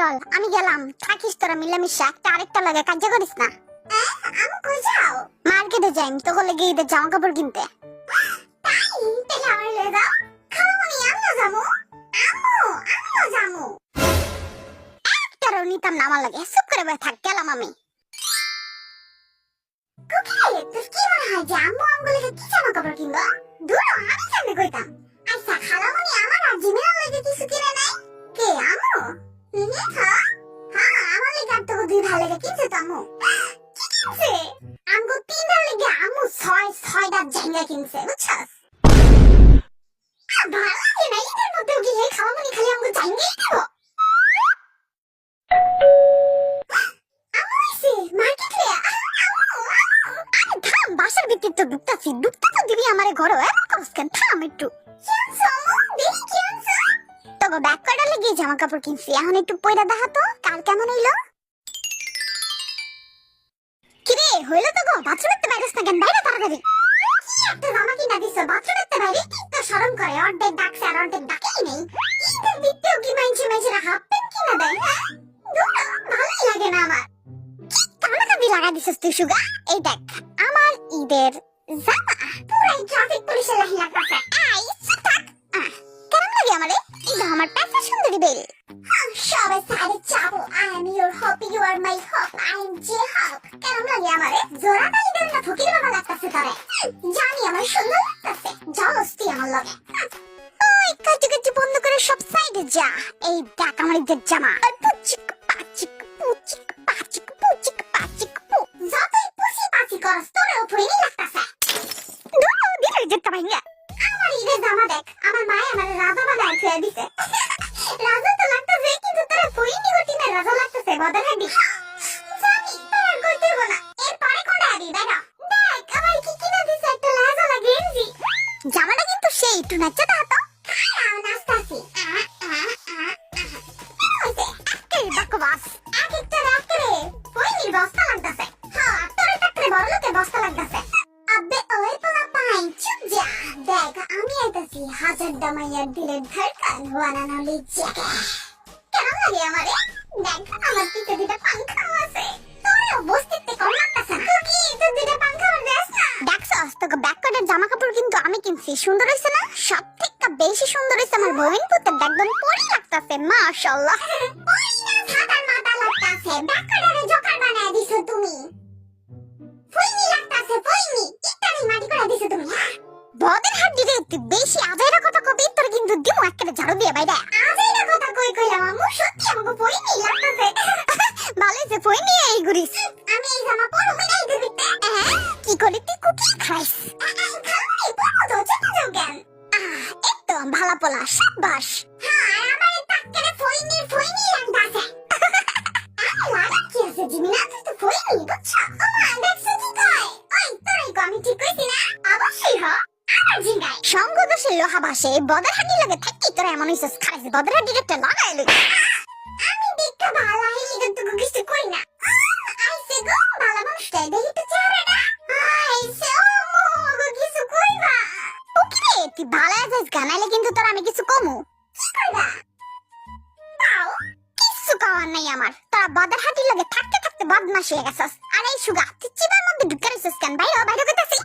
চল আমি গেলাম, থাকিস তোরা মিলামিশা, একটা আরেকটা লাগে কাজ করিস না। আমি কই যাও? মার্কেটে যাই তোকে লেগে ঈদের জামা কাপড় কিনতে। তাই তাহলে আমার লয়ে যাও। খালামণি আমিও যাবো। আমিও যাবো। একটারও নিতাম না আমার লাগে, চুপ করে বসে থাক, গেলাম আমি। কোকিল তোর কি মনে হয় যে আম্মু আমগুলোকে কি জামা কাপড় কিনবো? দূর আমি কেমনে কইতাম। আচ্ছা খালামণি আমার আর জিমিনার লাগে কিছু কিনে নাই? কে আম্মু? হ্যাঁ আমার লেগে আর তোকে দুই ভালো লেগে কিনছে তো আম্মু। কি কিনছে? আমগো তিনটার লেগে আম্মু ছয়টা জাঙ্গা কিনছে বুঝছস? ভালো লাগে না ঈদের মধ্যেও গিয়ে খালামণি খালি আমগো জাঙ্গাই দিব। বাসার ভিতরে তো ঢুকতাছি, ঢুকতে তো দিবি আমারে ঘরে, এমন করস কেন? থাম একটু। তোকে ব্যাগ কয়টা লেগে জামা কাপড় কিনছি, এখন একটু পয়দা দেখা তো কার কেমন হইলো। কিরে হইলো তো গো? বাথরুমের তো বাইরেস না কেন? বাইরে তাড়াতাড়ি। কি একটা জামা কিনা দিছো, বাথরুমের তো বাইরে কি তো শরম করে? অর্ধেক ডাকছে আর অর্ধেক ডাকেই নেই। ঈদের ভিতরেও কি মাইনছে হাফ প্যান্ট কিনা দেয়? হ্যাঁ ভালোই লাগে না আমার। কানাকানি লাগা দিছিস তুই সুগা? এই দেখ আমার ঈদের জামা পুরাই ট্রাফিক পুলিশের লাহি লাগতাছে। আই সুতাক কেমন লাগে আমারে? এই যে আমার পেছনে সুন্দরী বেল। সবাই সাইডে চাবো। I am your hope, you are my hope, I am J hope. কেমন লাগে আমারে? জোড়া তালি দেন না ফকির বাবা লাগতাছে তোরে। জানি আমার সুন্দর লাগতাছে, জলস তুই আমার লগে। ওই কাটি বন্ধ করে সব সাইডে যা। এই দেখ আমার ঈদের জামা। আর পুচিক পাচিক পুচিক পাচিক পুচিক পাচিক পু। যতই পুচি পাচি করস তোরেও ফুইনি লাগতাছে। দুটো দিলে যেতে ভাইয়া। আমার ঈদের জামা দেখ, আমার মা আমারে রাজা বানায় থুয়ে দিছে। রাজা তো লাগতাছে কিন্তু তোরে ফুইনি গটি না রাজা লাগতাছে বদল হাবি। জানি তোর কইতে বলা। এর পরে কোনটা আবি বেটা? দেখ আমার কি কিনা দিছে একটা লাজা লাগে গেঞ্জি। জামাটা কিন্তু সেই একটু নাচা দাও তো। নাচতাছি। বকবাস এক একটা রাত্রে ফুইনির বস্তা লাগতাছে। হ্যাঁ তোরে টাকরে বড় লোকের বস্তা লাগতাছে। আবে ওই পোলা পাইন চুপ যা। দেখ আমি আইতাছি হাজার দামাইয়ার দিলের ধড়কন ওয়ানানো লিচেকে। কেমন লাগে আমারে? দেখ আমার পিছে দুটো পাংখা আছে। তোরেও বস্তিতে কম লাগতাছে না? তুই কি তোর দুটো পাংখা আমার দেশ না? দেখছস তোকে ব্যাক কটার জামা কাপড় কিন্তু আমি কিনছি, সুন্দর হইছে না? সব থেকে বেশি সুন্দর হইছে আমার বউইন পুত্র, একদম পরি লাগতাছে মাশাআল্লাহ। পরি না ছাতার মাথা লাগতাছে, ব্যাক কটারে জোকার বানায় দিছো তুমি। ফুইনি লাগতাছে ফুইনি, ইত্যাদি মাটি করে দিছো তুমি। বদের হাত দিলে তুই বেশি আজাইরা কথা কবি, তোর কিন্তু দিমু একেবারে ঝাড়ু দিয়ে বাইরে। আজাইরা কথা কইলাম আম্মু, সত্যি আমাকে ফুইনি লাগতাছে। ভালোই যে ফুইনি এই ঘুরিস। আমি এই জামা পরবো না ঈদের ভিতরে। কি করে তুই কুকি খাইস? খাই পরবো তো, চেপে যাও কেন? একদম ভালো পোলা, শাবাশ। হ্যাঁ আমার টাকরে ফুইনি লাগতাছে। লাগা কি আছে জিমিনা, তুই তো ফুইনি বুঝছো? ওমা দেখছো কি কয়? ওই তোরই কো আমি ঠিক কইছি না? অবশ্যই হ। আমার জিঙ্গাই সঙ্গ দোষে লোহা বাসে, বদর হাডি লাগে থাকি তোরা এমন হইছস খাইছ বদর হাডি একটা লাগাই লই। আমি দেখতে ভালো হইলি কিন্তু কিছু কই না। আইছে গো ভালো মানুষটাই দেখি তো চেহারাটা। আইছে ও কিছু কইবা। ওকে তুই ভালো আছিস গানাইলে কিন্তু তোর আমি কিছু কমু। কি কইবা? তাও কিছু কওয়ার নাই আমার। তোরা বদর হাডি লাগে থাকতে বদমাশ হয়ে গেছস। আর এই সুগা তুই চিবার মধ্যে ঢুকে রইছস কেন? বাইরে কইতাছি।